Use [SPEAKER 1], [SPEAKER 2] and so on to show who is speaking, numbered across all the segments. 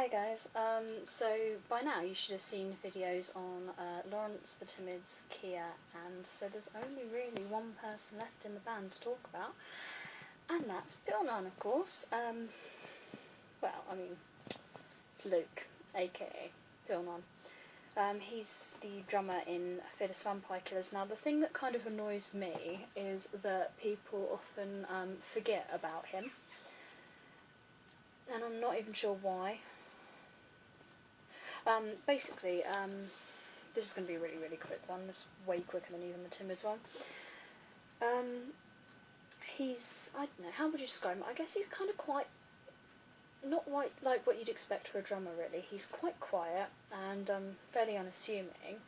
[SPEAKER 1] Hi guys, so by now you should have seen videos on Lawrence, the Timids, Kia, and so there's only really one person left in the band to talk about, and that's Pilnahn, of course. Well, I mean, it's Luke, aka Pilnahn. He's the drummer in Fearless Vampire Killers. Now, the thing that kind of annoys me is that people often forget about him, and I'm not even sure why. Basically, this is going to be a really, really quick one. It's way quicker than even the Timids one. I don't know, how would you describe him? I guess he's kind of quite, not quite like what you'd expect for a drummer, really. He's quite quiet and fairly unassuming.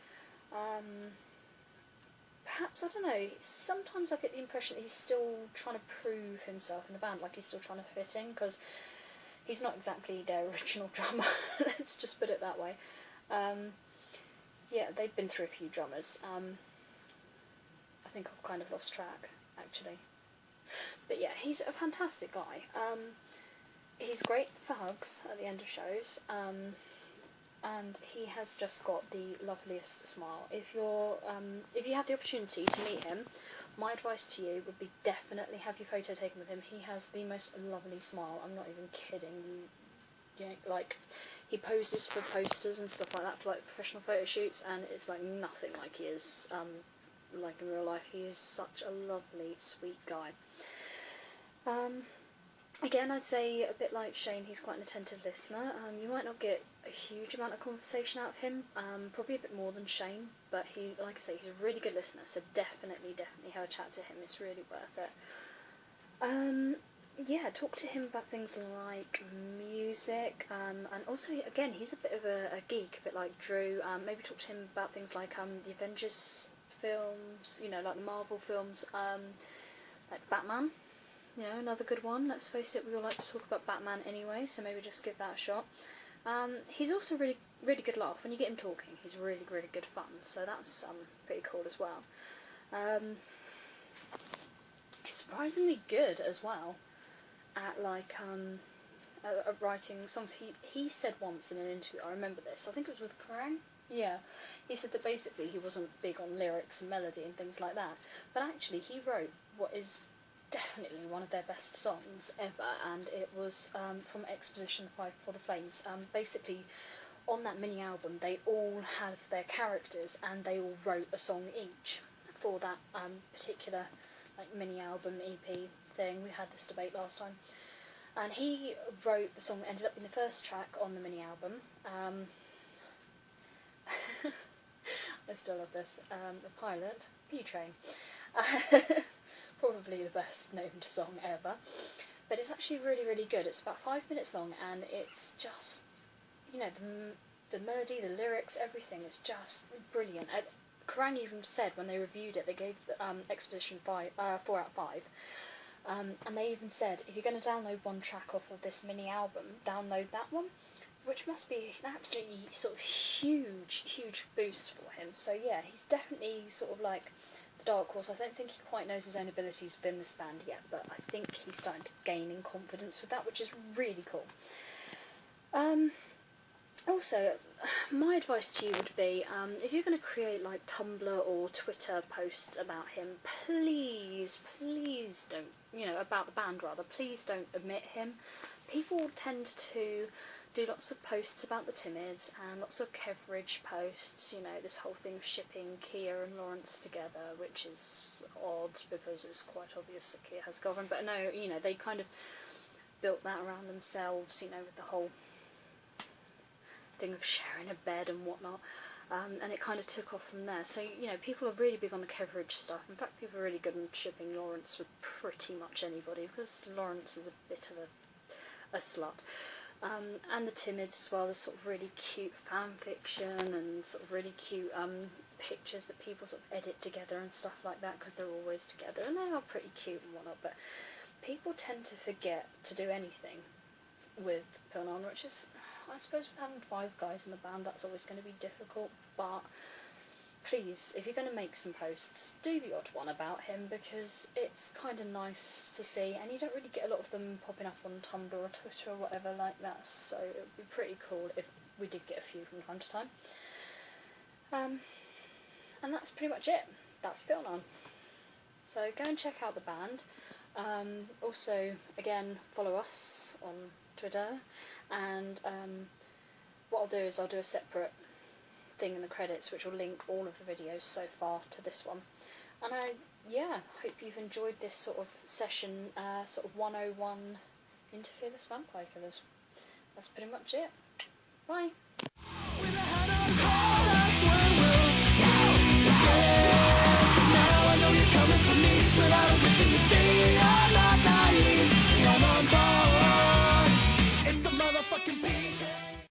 [SPEAKER 1] Perhaps, I don't know, sometimes I get the impression that he's still trying to prove himself in the band, like he's still trying to fit in, because he's not exactly their original drummer, let's just put it that way. Yeah, they've been through a few drummers. I think I've kind of lost track, actually. But yeah, he's a fantastic guy. He's great for hugs at the end of shows, and he has just got the loveliest smile. If you have the opportunity to meet him, my advice to you would be definitely have your photo taken with him. He has the most lovely smile. I'm not even kidding. You know, like, he poses for posters and stuff like that for like professional photo shoots, and it's like nothing like he is like in real life. He is such a lovely, sweet guy. Again, I'd say a bit like Shane, he's quite an attentive listener. You might not get a huge amount of conversation out of him, probably a bit more than Shane, but he, like I say, he's a really good listener, so definitely have a chat to him, it's really worth it. Yeah, talk to him about things like music, and also, again, he's a bit of a geek, a bit like Drew. Maybe talk to him about things like the Avengers films, you know, like the Marvel films, like Batman. You know, another good one. Let's face it, we all like to talk about Batman anyway, so maybe just give that a shot. He's also really, really good laugh. When you get him talking, he's really, really good fun, so that's pretty cool as well. He's surprisingly good as well at like at writing songs. He said once in an interview, I remember this, I think it was with Kerrang. Yeah, he said that basically he wasn't big on lyrics and melody and things like that, but actually he wrote what is definitely one of their best songs ever, and it was from Exposition 5 for the Flames. Basically, on that mini album, they all have their characters, and they all wrote a song each for that particular like mini album EP thing. We had this debate last time, and he wrote the song that ended up in the first track on the mini album. I still love this. The Pilot, P-Train. Probably the best named song ever, but it's actually really, really good. It's about 5 minutes long, and it's just, you know, the melody, the lyrics, everything is just brilliant. Kerrang even said when they reviewed it, they gave Exposition 4 out of 5, and they even said, if you're going to download one track off of this mini album, download that one, which must be an absolutely sort of huge boost for him. So yeah, he's definitely sort of like dark horse. I don't think he quite knows his own abilities within this band yet, but I think he's starting to gain in confidence with that, which is really cool. Also, my advice to you would be, if you're going to create like Tumblr or Twitter posts about him, please don't, you know, about the band rather, please don't omit him. People tend to do lots of posts about the Timids and lots of coverage posts, you know, this whole thing of shipping Kia and Lawrence together, which is odd because it's quite obvious that Kia has a girlfriend, but no, you know, they kind of built that around themselves, you know, with the whole thing of sharing a bed and whatnot, and it kind of took off from there. So, you know, people are really big on the coverage stuff. In fact, people are really good on shipping Lawrence with pretty much anybody, because Lawrence is a bit of a slut. And the Timids as well. There's sort of really cute fan fiction and sort of really cute pictures that people sort of edit together and stuff like that, because they're always together and they are pretty cute and whatnot, but people tend to forget to do anything with Pilnahn, which is, I suppose, with having 5 guys in the band, that's always going to be difficult, but please, if you're going to make some posts, do the odd one about him, because it's kind of nice to see, and you don't really get a lot of them popping up on Tumblr or Twitter or whatever like that, so it would be pretty cool if we did get a few from time to time. And that's pretty much it. That's Pilnahn. So go and check out the band. Also, again, follow us on Twitter, and what I'll do is I'll do a separate thing in the credits which will link all of the videos so far to this one. And I hope you've enjoyed this sort of session, sort of 101 into Fearless Vampire Killers. That's pretty much it. Bye!